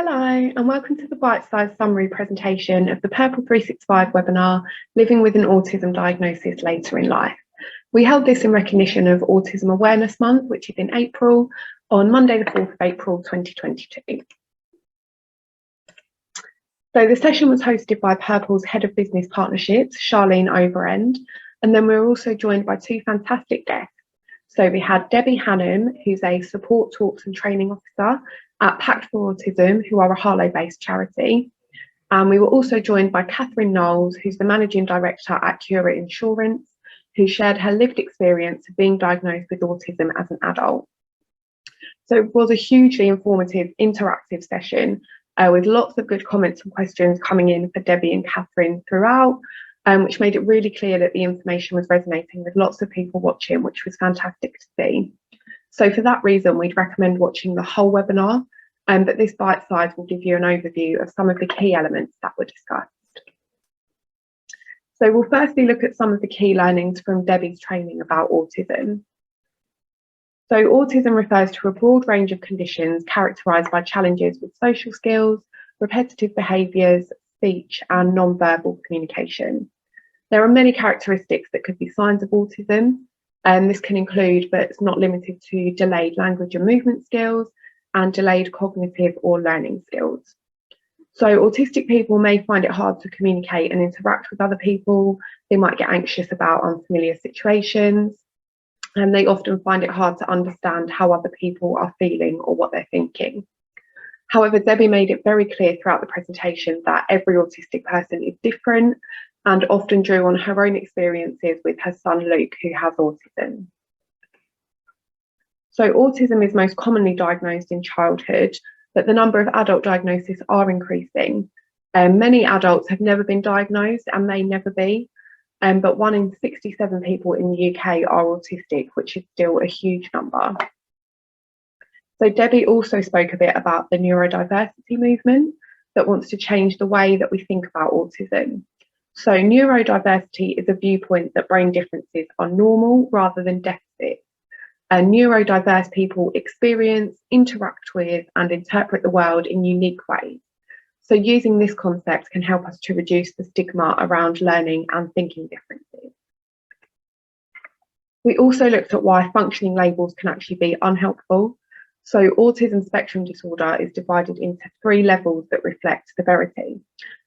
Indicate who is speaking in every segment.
Speaker 1: Hello, and welcome to the Bitesize summary presentation of the Purple 365 webinar, Living with an Autism Diagnosis Later in Life. We held this in recognition of Autism Awareness Month, which is in April, on Monday the 4th of April 2022. So the session was hosted by Purple's Head of Business Partnerships, Charlene Overend, and then we were also joined by two fantastic guests. So we had Debbie Hannum, who's a Support Talks and Training Officer at Pact for Autism, who are a Harlow-based charity. And we were also joined by Knowles, who's the Managing Director at Cura Insurance, who shared her lived experience of being diagnosed with autism as an adult. So it was a hugely informative, interactive session with lots of good comments and questions coming in for Debbie and Catherine throughout, which made it really clear that the information was resonating with lots of people watching, which was fantastic to see. So for that reason, we'd recommend watching the whole webinar, but this bite size will give you an overview of some of the key elements that were discussed. So we'll firstly look at some of the key learnings from Debbie's training about autism. So autism refers to a broad range of conditions characterised by challenges with social skills, repetitive behaviours, speech and non-verbal communication. There are many characteristics that could be signs of autism, and this can include, but it's not limited to, delayed language and movement skills and delayed cognitive or learning skills. So autistic people may find it hard to communicate and interact with other people. They might get anxious about unfamiliar situations, and they often find it hard to understand how other people are feeling or what they're thinking. However, Debbie made it very clear throughout the presentation that every autistic person is different, and often drew on her own experiences with her son Luke, who has autism. So autism is most commonly diagnosed in childhood, but the number of adult diagnoses are increasing. Many adults have never been diagnosed and may never be, but 1 in 67 people in the UK are autistic, which is still a huge number. So Debbie also spoke a bit about the neurodiversity movement that wants to change the way that we think about autism. So neurodiversity is a viewpoint that brain differences are normal rather than deficits. And neurodiverse people experience, interact with and interpret the world in unique ways. So using this concept can help us to reduce the stigma around learning and thinking differences. We also looked at why functioning labels can actually be unhelpful. So autism spectrum disorder is divided into 3 levels that reflect severity.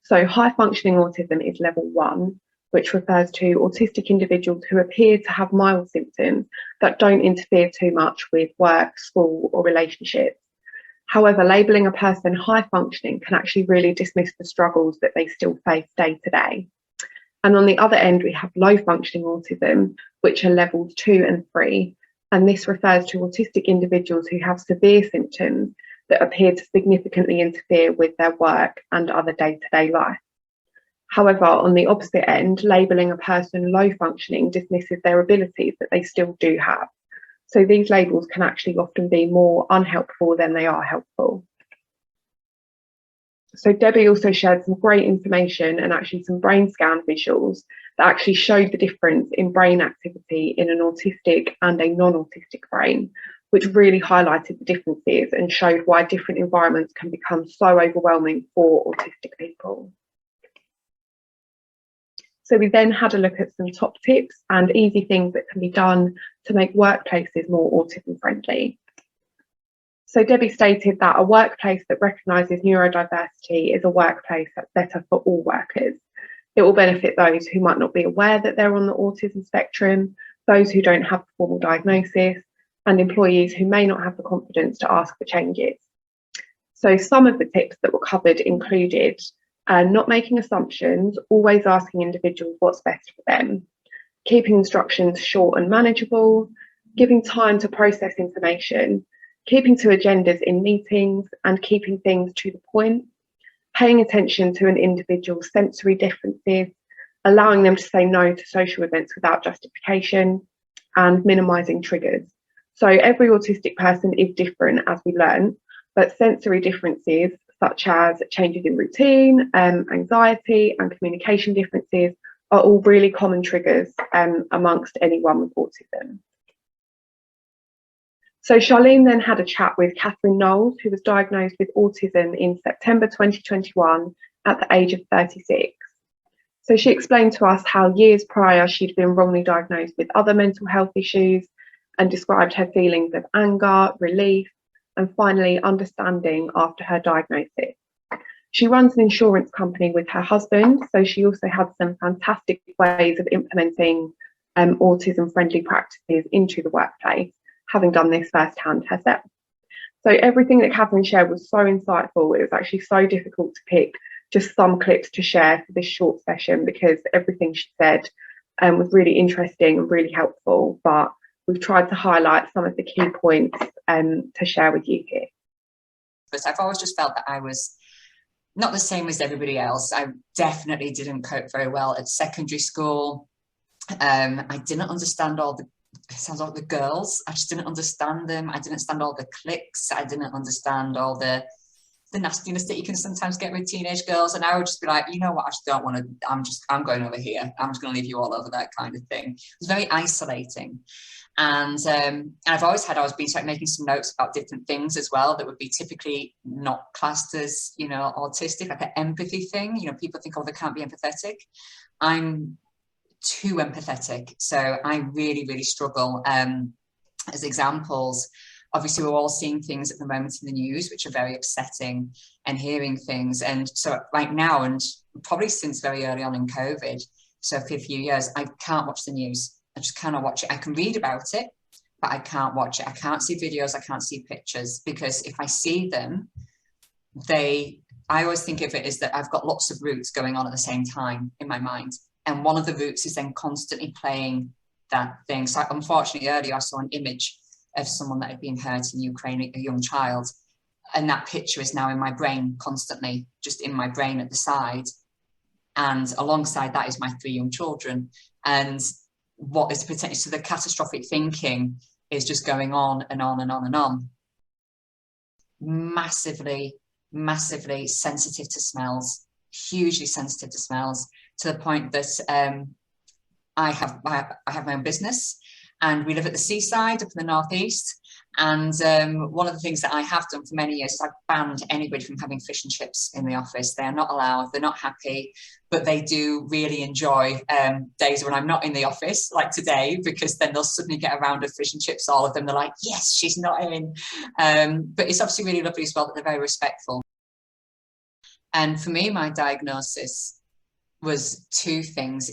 Speaker 1: So high functioning autism is level 1, which refers to autistic individuals who appear to have mild symptoms that don't interfere too much with work, school or relationships. However, labelling a person high functioning can actually really dismiss the struggles that they still face day to day. And on the other end, we have low functioning autism, which are levels 2 and 3. And this refers to autistic individuals who have severe symptoms that appear to significantly interfere with their work and other day-to-day life. However, on the opposite end, labelling a person low functioning dismisses their abilities that they still do have. So these labels can actually often be more unhelpful than they are helpful. So Debbie also shared some great information and actually some brain scan visuals that actually showed the difference in brain activity in an autistic and a non-autistic brain, which really highlighted the differences and showed why different environments can become so overwhelming for autistic people. So we then had a look at some top tips and easy things that can be done to make workplaces more autism friendly. So Debbie stated that a workplace that recognises neurodiversity is a workplace that's better for all workers. It will benefit those who might not be aware that they're on the autism spectrum, those who don't have a formal diagnosis, and employees who may not have the confidence to ask for changes. So some of the tips that were covered included not making assumptions, always asking individuals what's best for them, keeping instructions short and manageable, giving time to process information, keeping to agendas in meetings and keeping things to the point, paying attention to an individual's sensory differences, allowing them to say no to social events without justification, and minimising triggers. So every autistic person is different, as we learn, but sensory differences such as changes in routine, anxiety and communication differences are all really common triggers amongst anyone with autism. So Charlene then had a chat with Catherine Knowles, who was diagnosed with autism in September 2021 at the age of 36. So she explained to us how years prior she'd been wrongly diagnosed with other mental health issues and described her feelings of anger, relief, and finally understanding after her diagnosis. She runs an insurance company with her husband, so she also had some fantastic ways of implementing autism-friendly practices into the workplace, having done this firsthand herself. So everything that Catherine shared was so insightful. It was actually so difficult to pick just some clips to share for this short session because everything she said was really interesting and really helpful. But we've tried to highlight some of the key points to share with you here.
Speaker 2: But I've always just felt that I was not the same as everybody else. I definitely didn't cope very well at secondary school. I didn't understand all the girls. I just didn't understand them. I didn't understand all the cliques. I didn't understand all the nastiness that you can sometimes get with teenage girls. And I would just be like, you know what, I just don't want to, I'm going over here. I'm just going to leave you all over, that kind of thing. It was very isolating. And I've always had, I was making some notes about different things as well that would be typically not classed as, you know, autistic, like an empathy thing. You know, people think, oh, they can't be empathetic. I'm too empathetic. So I really, really struggle. As examples, obviously we're all seeing things at the moment in the news, which are very upsetting, and hearing things. And so right now, and probably since very early on in COVID, so for a few years, I can't watch the news. I just cannot watch it. I can read about it, but I can't watch it. I can't see videos. I can't see pictures, because if I see them, I always think of it as that I've got lots of routes going on at the same time in my mind. And one of the routes is then constantly playing that thing. So unfortunately, earlier I saw an image of someone that had been hurt in Ukraine, a young child. And that picture is now in my brain constantly, just in my brain at the side. And alongside that is my 3 young children. And what is the potential? So the catastrophic thinking is just going on and on and on and on. Massively, massively sensitive to smells, hugely sensitive to smells, to the point that I have my own business, and we live at the seaside up in the northeast. And one of the things that I have done for many years is I've banned anybody from having fish and chips in the office. They are not allowed, they're not happy, but they do really enjoy days when I'm not in the office, like today, because then they'll suddenly get a round of fish and chips, all of them. They're like, yes, she's not in. But it's obviously really lovely as well that they're very respectful. And for me, my diagnosis was 2 things.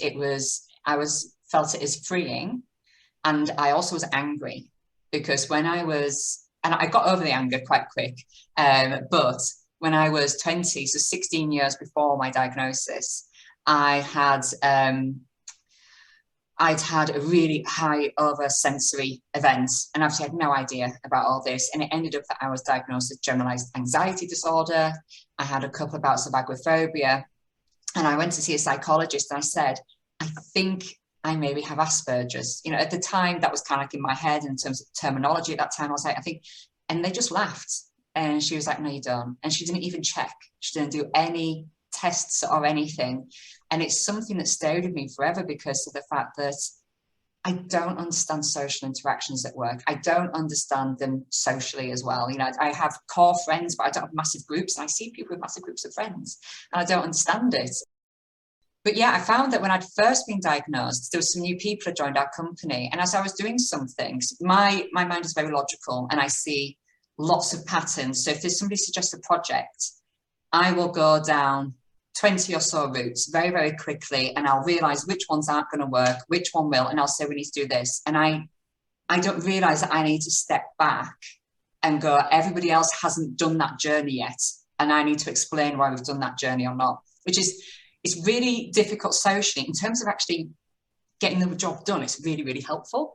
Speaker 2: I felt it as freeing, and I also was angry, because when I got over the anger quite quick, but when I was 20, so 16 years before my diagnosis, I'd had a really high oversensory event, and obviously had no idea about all this. And it ended up that I was diagnosed with generalized anxiety disorder. I had a couple of bouts of agoraphobia, and I went to see a psychologist, and I said, I think I maybe have Asperger's. You know, at the time that was kind of like in my head in terms of terminology at that time. I was like, I think, and they just laughed. And she was like, no, you don't. And she didn't even check. She didn't do any tests or anything. And it's something that stayed with me forever, because of the fact that I don't understand social interactions at work. I don't understand them socially as well. You know, I have core friends, but I don't have massive groups. And I see people with massive groups of friends, and I don't understand it. But yeah, I found that when I'd first been diagnosed, there were some new people had joined our company. And as I was doing some things, my mind is very logical, and I see lots of patterns. So if there's somebody suggests a project, I will go down 20 or so routes very, very quickly, and I'll realize which ones aren't going to work, which one will, and I'll say we need to do this. And I don't realize that I need to step back and go, everybody else hasn't done that journey yet, and I need to explain why we've done that journey or not, which is, it's really difficult socially. In terms of actually getting the job done, it's really, really helpful.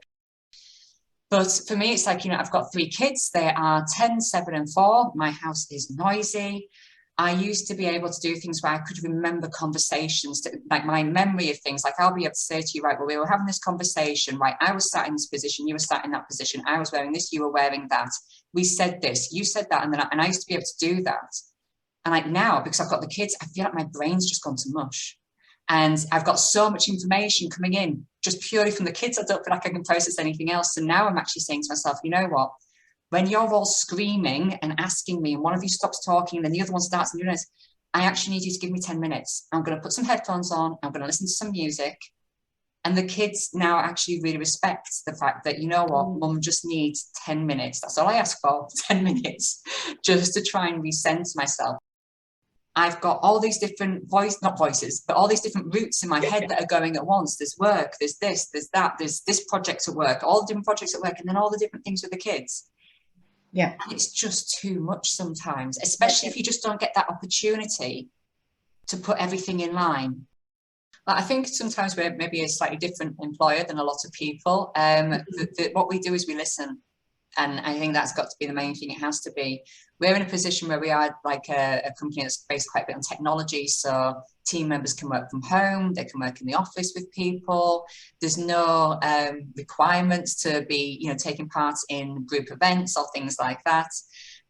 Speaker 2: But for me, it's like, you know, I've got 3 kids. They are 10, 7 and 4. My house is noisy. I used to be able to do things where I could remember conversations, like my memory of things. Like I'll be able to say to you, right, well, we were having this conversation, right? I was sat in this position, you were sat in that position. I was wearing this, you were wearing that. We said this, you said that. And I used to be able to do that. And like now, because I've got the kids, I feel like my brain's just gone to mush. And I've got so much information coming in just purely from the kids. I don't feel like I can process anything else. And now I'm actually saying to myself, you know what? when you're all screaming and asking me, and one of you stops talking, and then the other one starts, and you're I actually need you to give me 10 minutes. I'm going to put some headphones on. I'm going to listen to some music. And the kids now actually really respect the fact that, you know what, mum just needs 10 minutes. That's all I ask for, 10 minutes, just to try and recenter myself. I've got all these different not voices, but all these different routes in my head that are going at once. There's work, there's this, there's that, there's this project at work, all the different projects at work, and then all the different things with the kids.
Speaker 3: Yeah.
Speaker 2: And it's just too much sometimes, especially if you just don't get that opportunity to put everything in line. Like, I think sometimes we're maybe a slightly different employer than a lot of people. What we do is we listen. And I think that's got to be the main thing. It has to be. We're in a position where we are like a company that's based quite a bit on technology. So team members can work from home. They can work in the office with people. There's no requirements to be, you know, taking part in group events or things like that.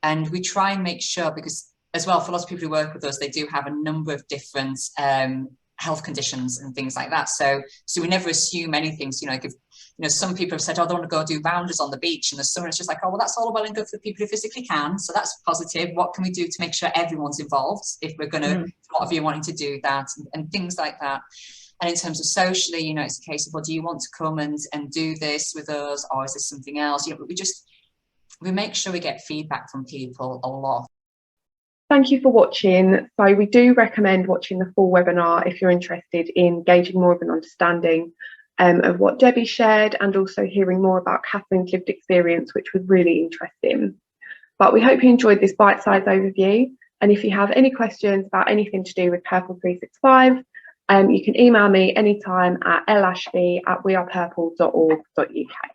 Speaker 2: And we try and make sure, because as well, for lots of people who work with us, they do have a number of different health conditions and things like that. So we never assume anything. So, you know, like if, you know, some people have said, oh, they want to go do rounders on the beach in the summer. It's just like, oh, well, that's all well and good for the people who physically can. So that's positive. What can we do to make sure everyone's involved if we're going to, a lot of you wanting to do that and things like that. And in terms of socially, you know, it's a case of, well, do you want to come and do this with us, or is this something else? You know, but we make sure we get feedback from people a lot.
Speaker 1: Thank you for watching. So we do recommend watching the full webinar if you're interested in gauging more of an understanding of what Debbie shared, and also hearing more about Catherine's lived experience, which was really interesting. But we hope you enjoyed this bite-sized overview. And if you have any questions about anything to do with Purple 365, you can email me anytime at lashby@wearepurple.org.uk.